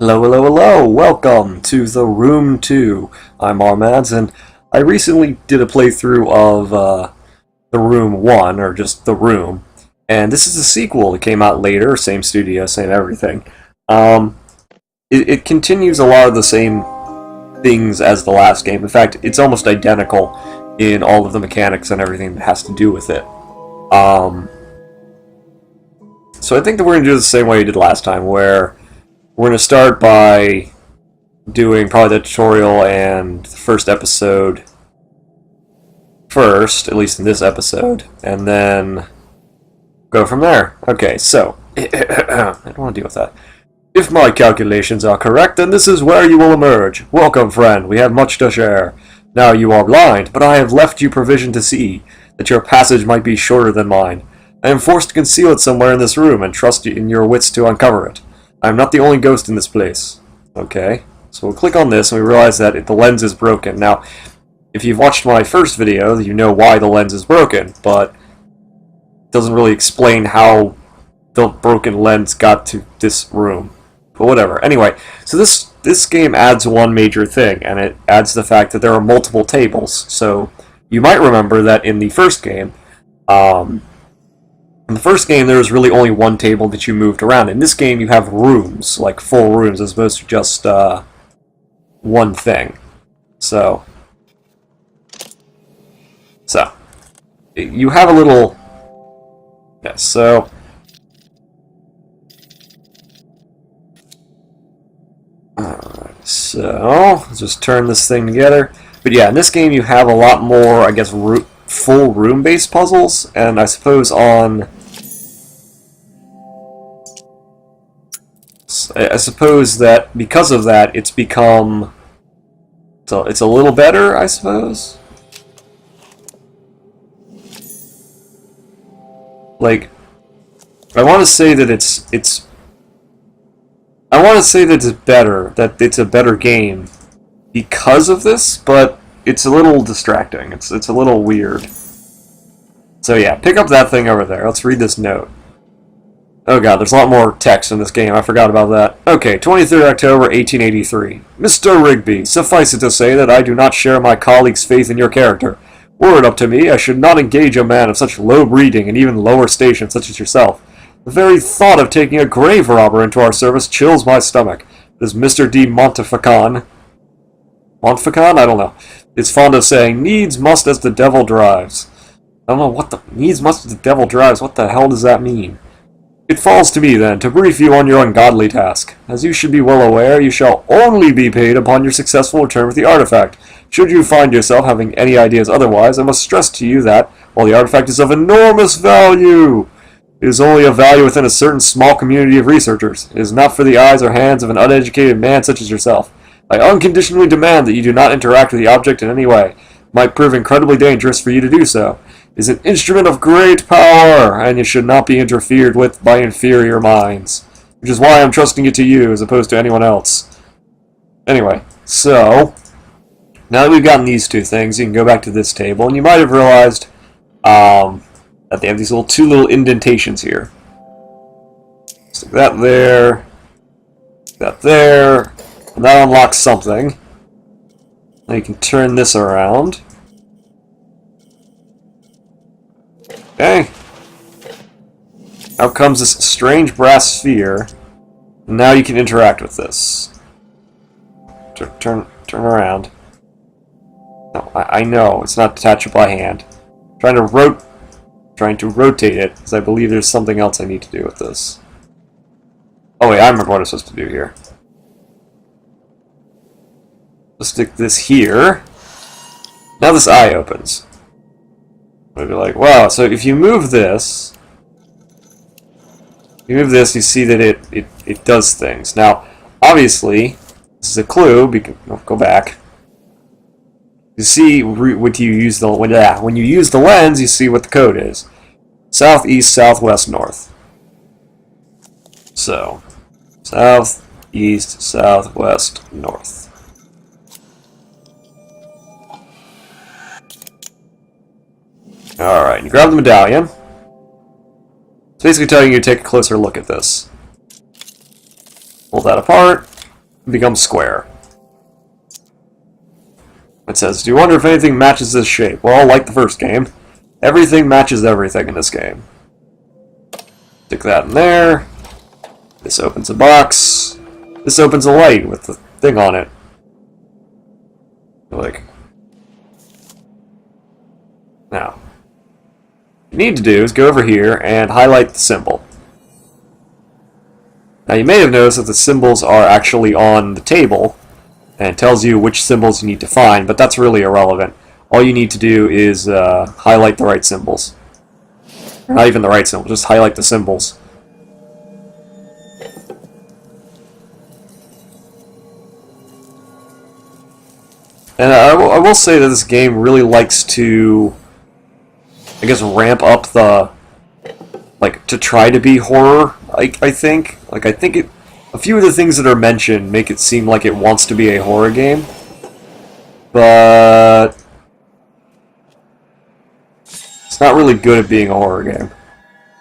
Hello, hello, hello! Welcome to The Room 2. I'm Armads, and I recently did a playthrough of The Room 1, or just The Room, and this is a sequel that came out later, same studio, same everything. It continues a lot of the same things as the last game. In fact, it's almost identical in all of the mechanics and everything that has to do with it. So I think that we're going to do it the same way we did last time, where we're going to start by doing probably the tutorial and the first episode first, at least in this episode, and then go from there. Okay, so, I don't want to deal with that. If my calculations are correct, then this is where you will emerge. Welcome, friend, we have much to share. Now you are blind, but I have left you provision to see, that your passage might be shorter than mine. I am forced to conceal it somewhere in this room, and trust in your wits to uncover it. I am not the only ghost in this place. Okay, so we'll click on this and we realize that the lens is broken. Now, if you've watched my first video, you know why the lens is broken, but it doesn't really explain how the broken lens got to this room. But whatever. Anyway, so this game adds one major thing, and it adds the fact that there are multiple tables. So you might remember that in the first game, there was really only one table that you moved around. In this game, you have rooms, like full rooms, as opposed to just one thing. So you have a little. Yes. So let's just turn this thing together. But yeah, in this game, you have a lot more, I guess, full room-based puzzles, and I suppose that because of that, it's become, so it's a little better, I suppose. Like, I want to say that it's better, that it's a better game because of this, but it's a little distracting. It's a little weird. So yeah, pick up that thing over there. Let's read this note. Oh god, there's a lot more text in this game. I forgot about that. Okay, 23rd October, 1883. Mr. Rigby, suffice it to say that I do not share my colleagues' faith in your character. Were it up to me, I should not engage a man of such low breeding and even lower station such as yourself. The very thought of taking a grave robber into our service chills my stomach. It is Mr. D. Montfaucon. Montfaucon? I don't know. Is fond of saying, needs must as the devil drives. I don't know what the... Needs must as the devil drives. What the hell does that mean? It falls to me, then, to brief you on your ungodly task. As you should be well aware, you shall only be paid upon your successful return with the artifact. Should you find yourself having any ideas otherwise, I must stress to you that, while the artifact is of enormous value, it is only of value within a certain small community of researchers. It is not for the eyes or hands of an uneducated man such as yourself. I unconditionally demand that you do not interact with the object in any way. It might prove incredibly dangerous for you to do so. It is an instrument of great power, and it should not be interfered with by inferior minds. Which is why I'm trusting it to you, as opposed to anyone else. Anyway, so, now that we've gotten these two things, you can go back to this table, and you might have realized that they have these two little indentations here. Stick that there, that there, and that unlocks something. Now you can turn this around. Okay. Out comes this strange brass sphere. And now you can interact with this. Turn around. No, I know it's not detachable by hand. Trying to rotate it because I believe there's something else I need to do with this. Oh wait, I remember what I'm supposed to do here. Let's stick this here. Now this eye opens. I'd be like, wow, so if you move this, you see that it does things. Now, obviously, this is a clue. Go back. You see when you use the lens, you see what the code is: south, east, southwest, north. So, south, east, southwest, north. Alright, you grab the medallion. It's basically telling you to take a closer look at this. Pull that apart. becomes square. It says, do you wonder if anything matches this shape? Well, like the first game, everything matches everything in this game. Stick that in there. This opens a box. This opens a light with the thing on it. Like, now, what you need to do is go over here and highlight the symbol. Now you may have noticed that the symbols are actually on the table, and it tells you which symbols you need to find, but that's really irrelevant. All you need to do is highlight the right symbols. Or not even the right symbol, just highlight the symbols. And I will say that this game really likes to, I guess, ramp up the, like, to try to be horror, I think. Like, I think a few of the things that are mentioned make it seem like it wants to be a horror game. But it's not really good at being a horror game.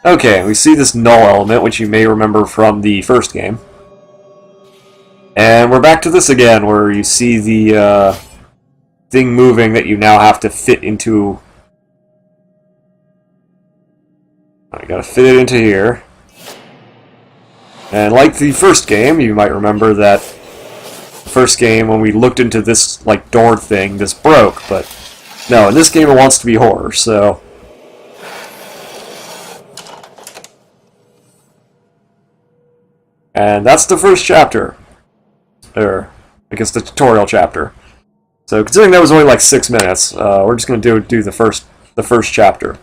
Okay, we see this null element, which you may remember from the first game. And we're back to this again, where you see the thing moving that you now have to fit into. I gotta fit it into here. And like the first game, you might remember that the first game, when we looked into this like door thing, this broke, but no, in this game it wants to be horror, so. And that's the first chapter. Or, I guess the tutorial chapter. So considering that was only like 6 minutes, we're just going to do the first chapter.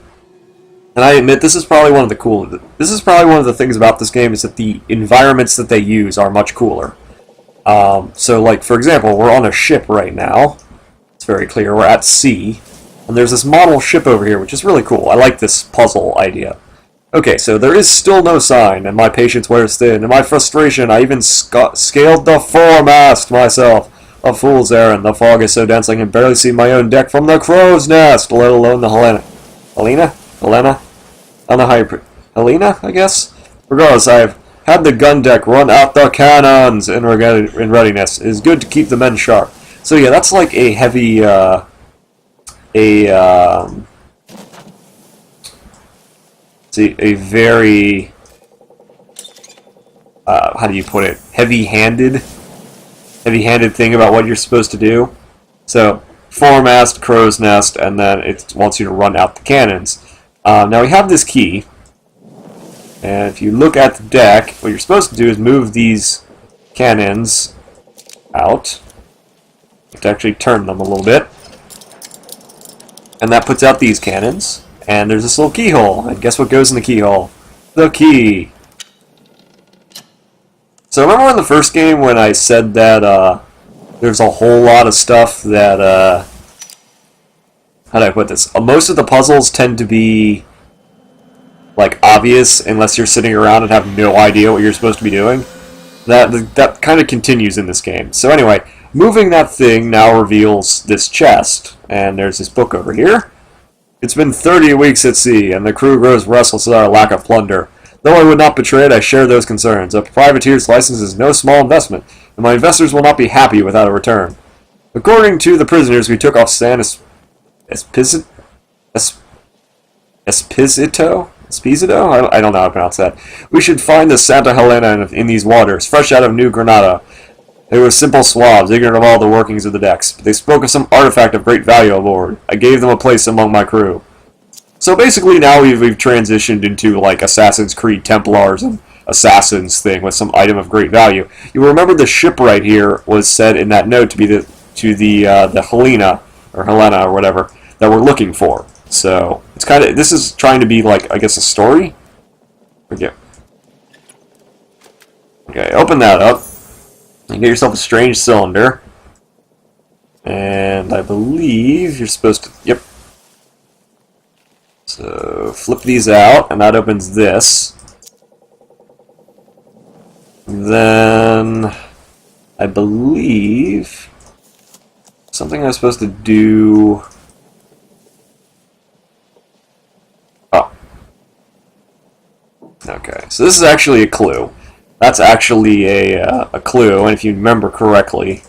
And I admit this is probably one of the things about this game is that the environments that they use are much cooler. So like for example, we're on a ship right now. It's very clear we're at sea, and there's this model ship over here, which is really cool. I like this puzzle idea. Okay, so there is still no sign, and my patience wears thin. In my frustration, I even scaled the foremast myself. A fool's errand. The fog is so dense I can barely see my own deck from the crow's nest, let alone the Helena. Helena? I don't know how you... Helena, I guess? Regardless, I've had the gun deck run out the cannons in readiness. It is good to keep the men sharp. So yeah, that's like a heavy... a very... how do you put it? Heavy-handed thing about what you're supposed to do. So, foremast, crow's nest, and then it wants you to run out the cannons. Now we have this key, and if you look at the deck, what you're supposed to do is move these cannons out. You have to actually turn them a little bit. And that puts out these cannons, and there's this little keyhole, and guess what goes in the keyhole? The key! So remember in the first game when I said that there's a whole lot of stuff that, how do I put this? Most of the puzzles tend to be, like, obvious unless you're sitting around and have no idea what you're supposed to be doing. That kind of continues in this game. So anyway, moving that thing now reveals this chest, and there's this book over here. It's been 30 weeks at sea, and the crew grows restless at our lack of plunder. Though I would not betray it, I share those concerns. A privateer's license is no small investment, and my investors will not be happy without a return. According to the prisoners we took off San Esposito? I don't know how to pronounce that. We should find the Santa Helena in these waters, fresh out of New Granada. They were simple swabs, ignorant of all the workings of the decks, but they spoke of some artifact of great value aboard. I gave them a place among my crew. So basically now we've transitioned into like Assassin's Creed Templars and Assassins thing with some item of great value. You remember the ship right here was said in that note to be the Helena or whatever that we're looking for. So it's kind of, this is trying to be like, I guess, a story. Okay, open that up and get yourself a strange cylinder. And I believe you're supposed to, yep. So flip these out, and that opens this. Then I believe something I was supposed to do. Oh. Okay, so this is actually a clue. That's actually a clue, and if you remember correctly,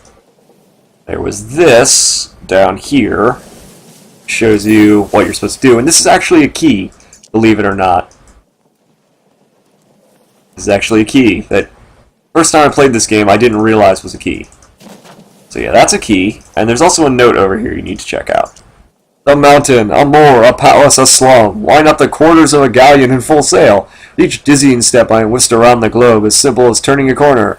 there was this down here. Shows you what you're supposed to do, and this is actually a key, believe it or not. This is actually a key that first time I played this game I didn't realize was a key. So yeah, that's a key, and there's also a note over here you need to check out. A mountain, a moor, a palace, a slum. Why not the quarters of a galleon in full sail? Each dizzying step I whisked around the globe, as simple as turning a corner.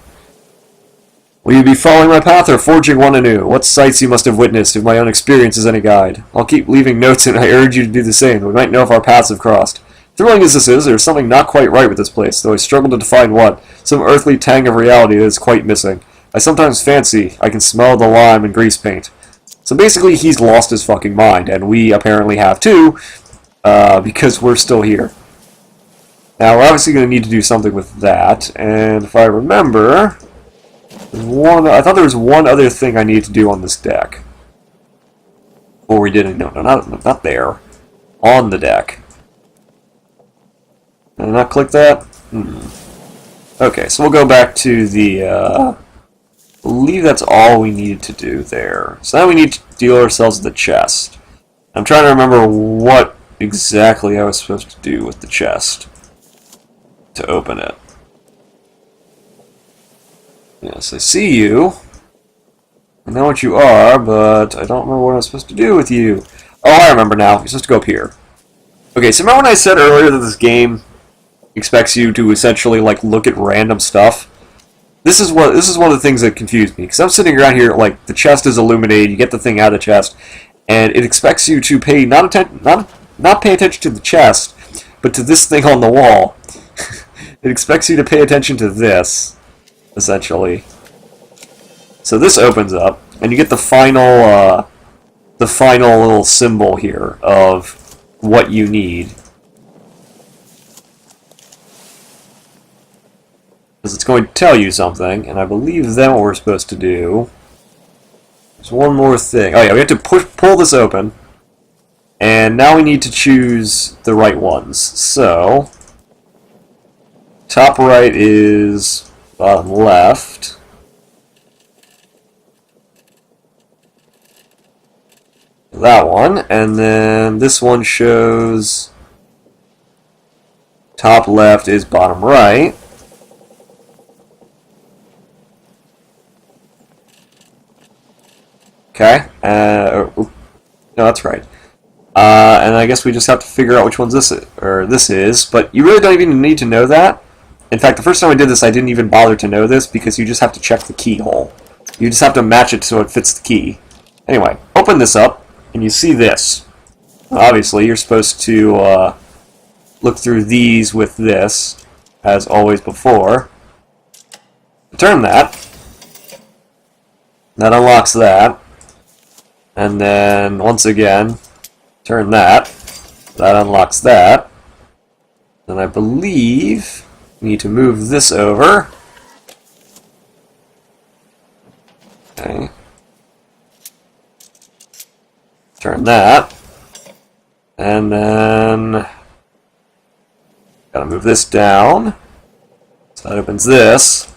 Will you be following my path or forging one anew? What sights you must have witnessed, if my own experience is any guide. I'll keep leaving notes, and I urge you to do the same. We might know if our paths have crossed. Thrilling as this is, there's something not quite right with this place, though I struggle to define what. Some earthly tang of reality that is quite missing. I sometimes fancy I can smell the lime and grease paint. So basically, he's lost his fucking mind, and we apparently have too, because we're still here. Now, we're obviously going to need to do something with that, and if I remember... I thought there was one other thing I needed to do on this deck. Or we didn't. No, not there. On the deck. Did I not click that? Okay, so we'll go back to the... I believe that's all we needed to do there. So now we need to deal ourselves with the chest. I'm trying to remember what exactly I was supposed to do with the chest to open it. Yes, I see you. I know what you are, but I don't remember what I'm supposed to do with you. Oh, I remember now. You're supposed to go up here. Okay, so remember when I said earlier that this game expects you to essentially like look at random stuff? This is one of the things that confused me, because I'm sitting around here like the chest is illuminated, you get the thing out of the chest, and it expects you to pay not pay attention to the chest, but to this thing on the wall. It expects you to pay attention to this, essentially. So this opens up, and you get the final little symbol here of what you need. Because it's going to tell you something, and I believe then what we're supposed to do. There's one more thing. Oh yeah, we have to pull this open, and now we need to choose the right ones. So, top right is bottom left. That one, and then this one shows top left is bottom right. Okay, no, that's right. And I guess we just have to figure out which ones this is, but you really don't even need to know that. In fact, the first time I did this, I didn't even bother to know this, because you just have to check the keyhole. You just have to match it so it fits the key. Anyway, open this up, and you see this. Obviously, you're supposed to look through these with this, as always before. Turn that. That unlocks that. And then, once again, turn that. That unlocks that. Then I believe we need to move this over. Okay. Turn that. And then gotta move this down. So that opens this.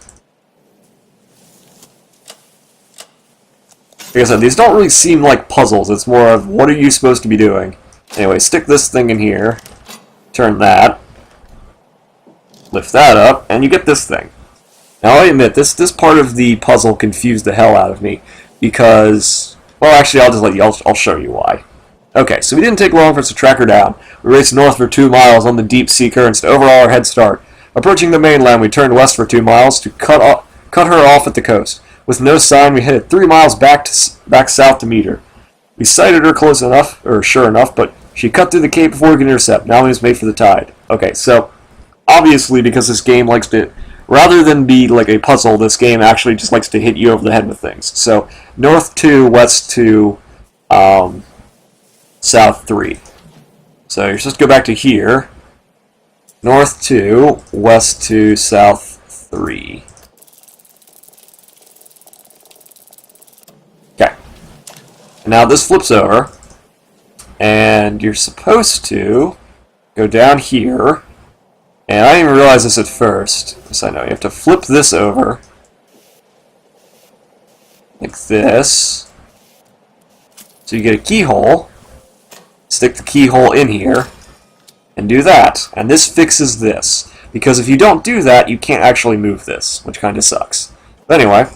Like I said, these don't really seem like puzzles. It's more of, what are you supposed to be doing? Anyway, stick this thing in here. Turn that. Lift that up, and you get this thing. Now, I admit, this part of the puzzle confused the hell out of me, because... Well, actually, I'll just let you... I'll show you why. Okay, so we didn't take long for us to track her down. We raced north for 2 miles on the deep sea currents to overhaul our head start. Approaching the mainland, we turned west for 2 miles to cut her off at the coast. With no sign, we headed 3 miles back south to meet her. We sighted her close enough, or sure enough, but she cut through the cape before we could intercept. Now we just made for the tide. Okay, so obviously because this game likes to, rather than be like a puzzle, this game actually just likes to hit you over the head with things. So north 2, west 2, south 3. So you're supposed to go back to here. North 2, west 2, south 3. Now this flips over, and you're supposed to go down here And I didn't even realize this at first. Yes, I know. You have to flip this over. Like this. So you get a keyhole. Stick the keyhole in here. And do that. And this fixes this. Because if you don't do that, you can't actually move this. Which kind of sucks. But anyway.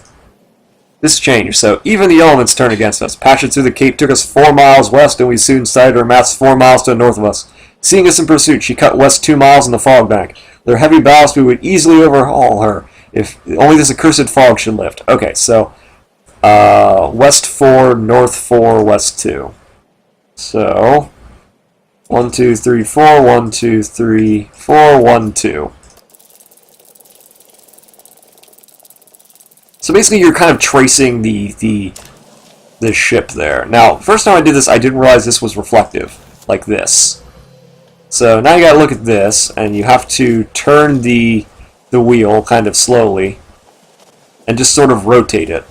This changed. So even the elements turn against us. Passage through the Cape took us 4 miles west, and we soon sighted our masts 4 miles to the north of us. Seeing us in pursuit, she cut west 2 miles in the fog bank. With her heavy ballast, we would easily overhaul her, if only this accursed fog should lift. Okay, so west 4, north 4, west 2. So 1, 2, 3, 4, 1, 2, 3, 4, 1, 2. So basically, you're kind of tracing the ship there. Now, first time I did this, I didn't realize this was reflective, like this. So now you gotta look at this, and you have to turn the wheel kind of slowly, and just sort of rotate it.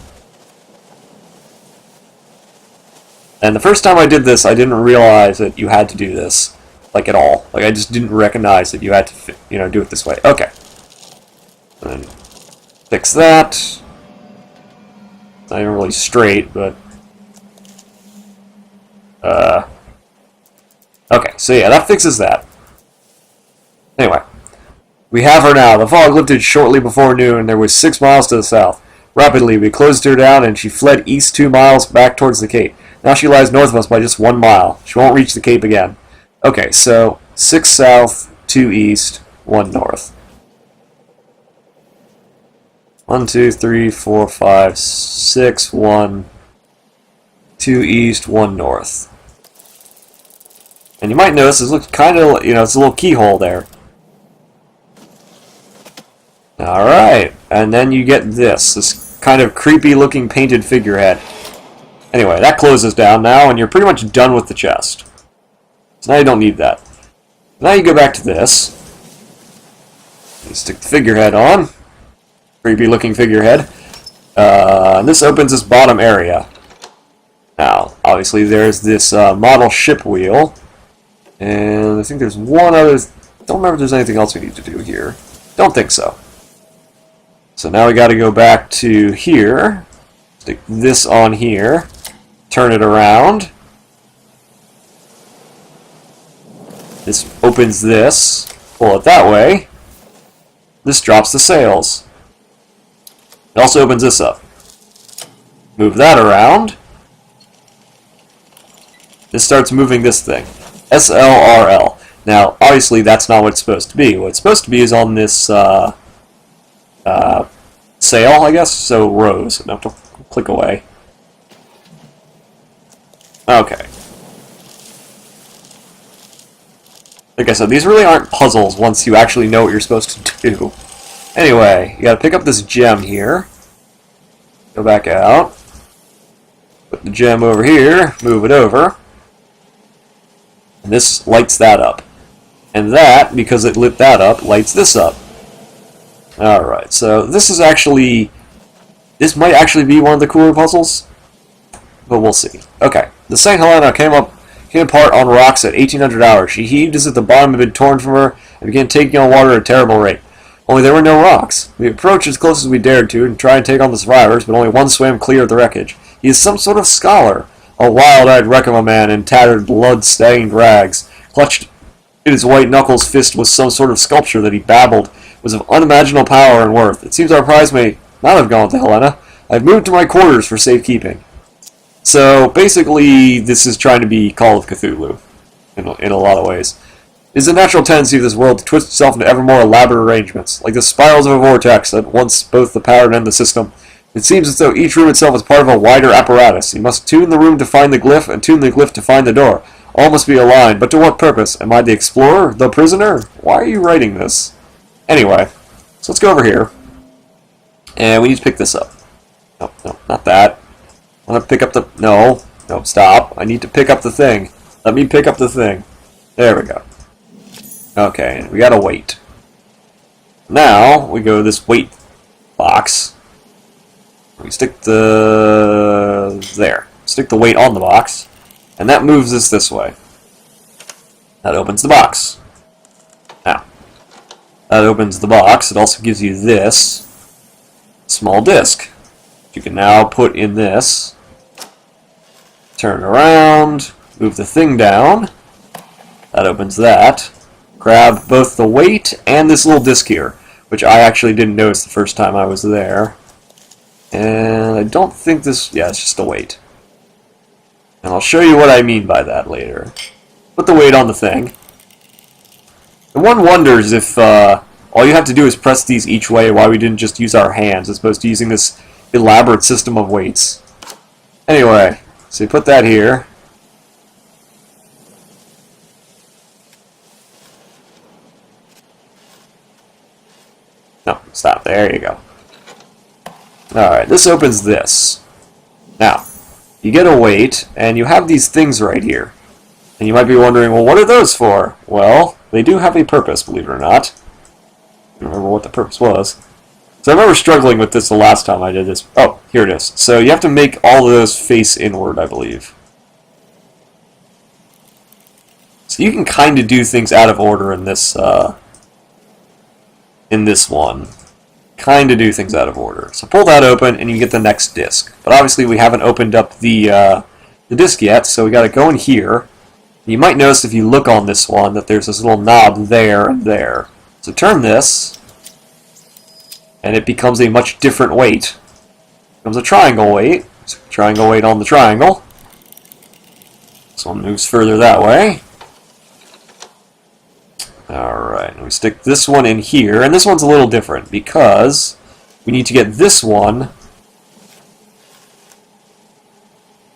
And the first time I did this, I didn't realize that you had to do this, like at all. Like I just didn't recognize that you had to, do it this way. Okay. And then fix that. It's not even really straight, but okay, so yeah, that fixes that. Anyway, we have her now. The fog lifted shortly before noon, and there was 6 miles to the south. Rapidly, we closed her down, and she fled east 2 miles back towards the Cape. Now she lies north of us by just 1 mile. She won't reach the Cape again. Okay, so 6 south, 2 east, 1 north. 1, 2, 3, 4, 5, 6, 1, 2 east, 1 north. And you might notice this looks kind of, it's a little keyhole there. Alright, and then you get this kind of creepy looking painted figurehead. Anyway, that closes down now, and you're pretty much done with the chest. So now you don't need that. Now you go back to this. You stick the figurehead on. Creepy looking figurehead. And this opens this bottom area. Now, obviously there's this model ship wheel. And I think there's one other... Don't remember if there's anything else we need to do here. Don't think so. So now we got to go back to here. Stick this on here. Turn it around. This opens this. Pull it that way. This drops the sails. It also opens this up. Move that around. This starts moving this thing. SLRL. Now, obviously, that's not what it's supposed to be. What it's supposed to be is on this sail, I guess. So, rows. I have to click away. Okay. Like I said, these really aren't puzzles once you actually know what you're supposed to do. Anyway, you gotta pick up this gem here. Go back out. Put the gem over here. Move it over. And this lights that up. And that, because it lit that up, lights this up. Alright, so this is actually... This might actually be one of the cooler puzzles. But we'll see. Okay, the St. Helena came apart on rocks at 1800 hours. She heaved as if the bottom had been torn from her and began taking on water at a terrible rate. Only there were no rocks. We approached as close as we dared to and tried to take on the survivors, but only one swam clear of the wreckage. He is some sort of scholar. A wild-eyed wreck of a man in tattered, blood-stained rags. Clutched in his white knuckles fist was some sort of sculpture that he babbled was of unimaginable power and worth. It seems our prize may not have gone to Helena. I've moved to my quarters for safekeeping. So, basically, this is trying to be Call of Cthulhu, in a lot of ways. It is a natural tendency of this world to twist itself into ever more elaborate arrangements, like the spirals of a vortex that once both the pattern and the system. It seems as though each room itself is part of a wider apparatus. You must tune the room to find the glyph, and tune the glyph to find the door. All must be aligned, but to what purpose? Am I the explorer? The prisoner? Why are you writing this? Anyway, so let's go over here. And we need to pick this up. No, not that. I want to pick up the... No, stop. I need to pick up the thing. Let me pick up the thing. There we go. Okay, we gotta wait. Now, we go to this wait box. We stick the... There. Stick the weight on the box. And that moves us this way. That opens the box. Now, That opens the box. It also gives you this small disc. You can now put in this. Turn it around. Move the thing down. That opens that. Grab both the weight and this little disc here, which I actually didn't notice the first time I was there. And I don't think this... yeah, it's just a weight. And I'll show you what I mean by that later. Put the weight on the thing. And one wonders if all you have to do is press these each way, why we didn't just use our hands as opposed to using this elaborate system of weights. Anyway, so you put that here. No, stop. There you go. Alright, this opens this. Now, you get a weight, and you have these things right here. And you might be wondering, well, what are those for? Well, they do have a purpose, believe it or not. I don't remember what the purpose was. So I remember struggling with this the last time I did this. Oh, here it is. So you have to make all of those face inward, I believe. So you can kind of do things out of order in this one. Kind of do things out of order. So pull that open and you get the next disc. But obviously we haven't opened up the disc yet, so we got to go in here. You might notice if you look on this one that there's this little knob there and there. So turn this, and it becomes a much different weight. It becomes a triangle weight. So triangle weight on the triangle. This one moves further that way. Alright, we stick this one in here, and this one's a little different because we need to get this one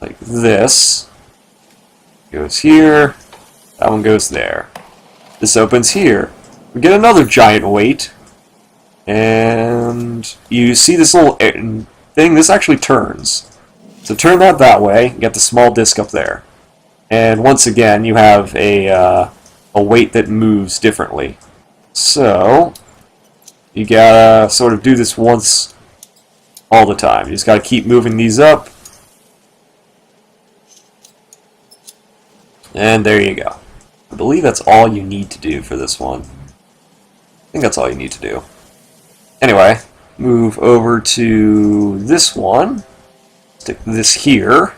like this. Goes here, that one goes there. This opens here. We get another giant weight, and you see this little thing, this actually turns. So turn that way, get the small disc up there. And once again, you have a weight that moves differently. So, you gotta sort of do this once all the time. You just gotta keep moving these up. And there you go. I believe that's all you need to do for this one. I think that's all you need to do. Anyway, move over to this one. Stick this here.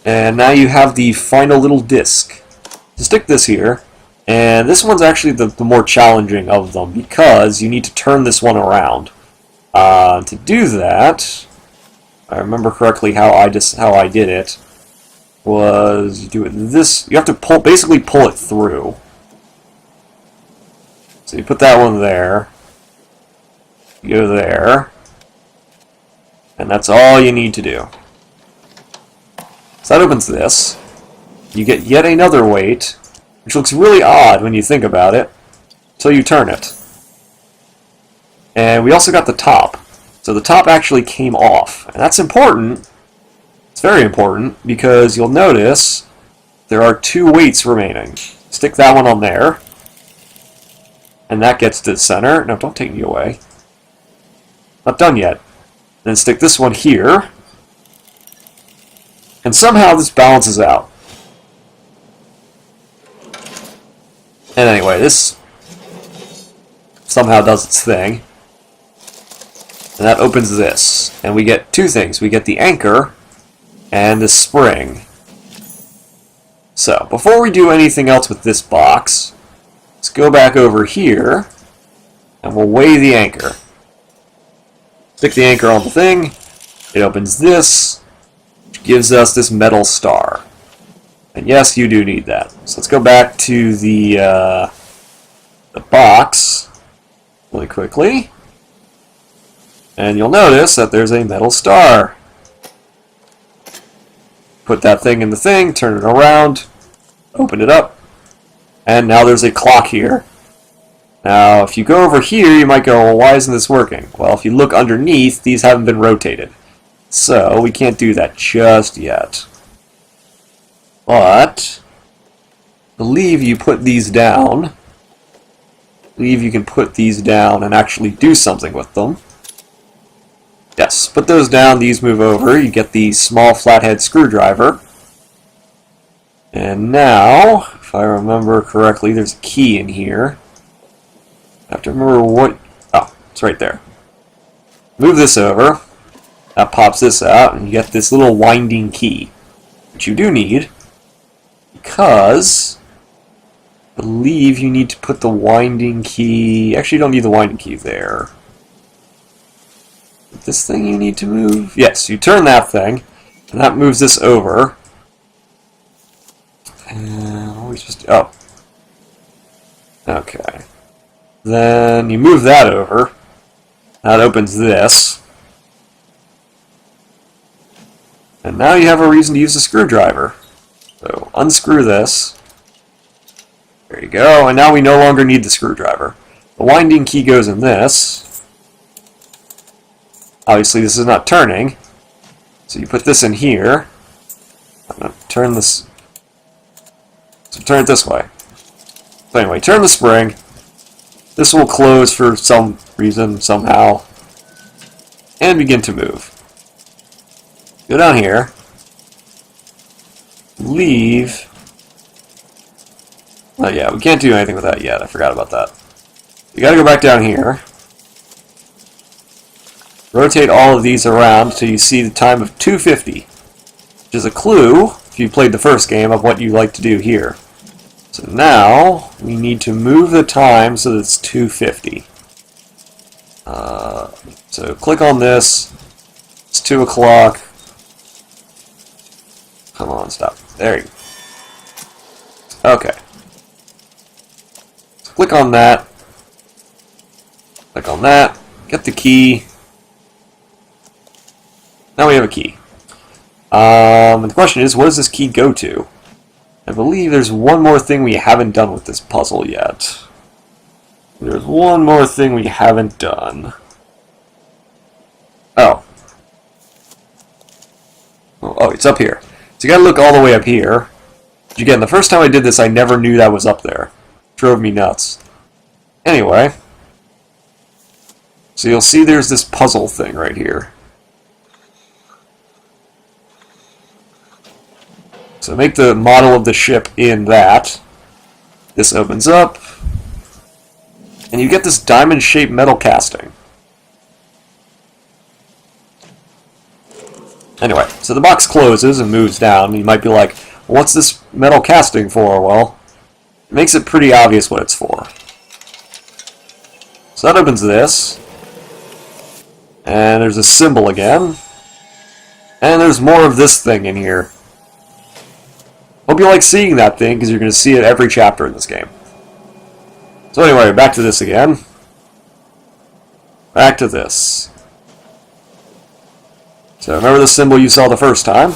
And now you have the final little disc. So stick this here. And this one's actually the more challenging of them because you need to turn this one around. To do that, I remember correctly how I did it, was you do it this, you have to basically pull it through. So you put that one there, you go there, and that's all you need to do. So that opens this. You get yet another weight, which looks really odd when you think about it, until you turn it. And we also got the top. So the top actually came off. And that's important. It's very important because you'll notice there are two weights remaining. Stick that one on there. And that gets to the center. No, don't take me away. Not done yet. Then stick this one here. And somehow this balances out. And anyway, this somehow does its thing. And that opens this. And we get two things. We get the anchor and the spring. So, before we do anything else with this box, let's go back over here and we'll weigh the anchor. Stick the anchor on the thing. It opens this, which gives us this metal star. And yes, you do need that. So let's go back to the box really quickly. And you'll notice that there's a metal star. Put that thing in the thing, turn it around, open it up, and now there's a clock here. Now, if you go over here, you might go, well, why isn't this working? Well, if you look underneath, these haven't been rotated. So, we can't do that just yet. But, I believe you put these down. I believe you can put these down and actually do something with them. Yes, put those down, these move over, you get the small flathead screwdriver. And now, If I remember correctly, there's a key in here. I have to remember what... Oh, it's right there. Move this over. That pops this out, and you get this little winding key, which you do need, because I believe you need to put the winding key... Actually, you don't need the winding key there. This thing you need to move? Yes, you turn that thing, and that moves this over. And what are we supposed to... Oh. Okay. Then you move that over. That opens this. And now you have a reason to use a screwdriver. So unscrew this. There you go. And now we no longer need the screwdriver. The winding key goes in this. Obviously this is not turning. So you put this in here. I'm going to turn this... So turn it this way. So anyway, turn the spring. This will close for some reason, somehow. And begin to move. Go down here. Leave. Oh yeah, we can't do anything with that yet. I forgot about that. You gotta go back down here. Rotate all of these around till you see the time of 250. Which is a clue, if you played the first game, of what you like to do here. So now, we need to move the time so that it's 250. So click on this. It's 2 o'clock. Come on, stop. There you go. Okay. So click on that. Click on that. Get the key. Now we have a key. And the question is, what does this key go to? I believe there's one more thing we haven't done with this puzzle yet. There's one more thing we haven't done. Oh. Oh, it's up here. So you gotta look all the way up here. Which again, the first time I did this, I never knew that was up there. Drove me nuts. Anyway. So you'll see there's this puzzle thing right here. So make the model of the ship in that. This opens up. And you get this diamond-shaped metal casting. Anyway, so the box closes and moves down. You might be like, what's this metal casting for? Well, it makes it pretty obvious what it's for. So that opens this. And there's a symbol again. And there's more of this thing in here. Hope you like seeing that thing, because you're going to see it every chapter in this game. So anyway, back to this again. Back to this. So remember the symbol you saw the first time?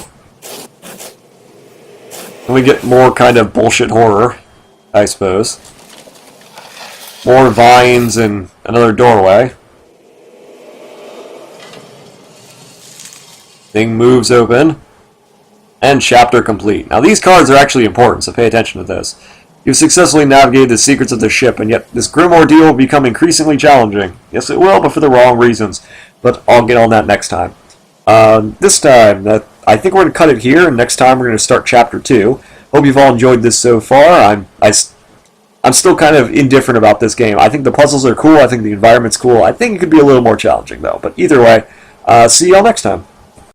And we get more kind of bullshit horror, I suppose. More vines and another doorway. Thing moves open. And chapter complete. Now these cards are actually important, so pay attention to this. You've successfully navigated the secrets of the ship, and yet this grim ordeal will become increasingly challenging. Yes, it will, but for the wrong reasons. But I'll get on that next time. This time, I think we're going to cut it here, and next time we're going to start Chapter 2. Hope you've all enjoyed this so far. I'm still kind of indifferent about this game. I think the puzzles are cool. I think the environment's cool. I think it could be a little more challenging, though. But either way, see y'all next time.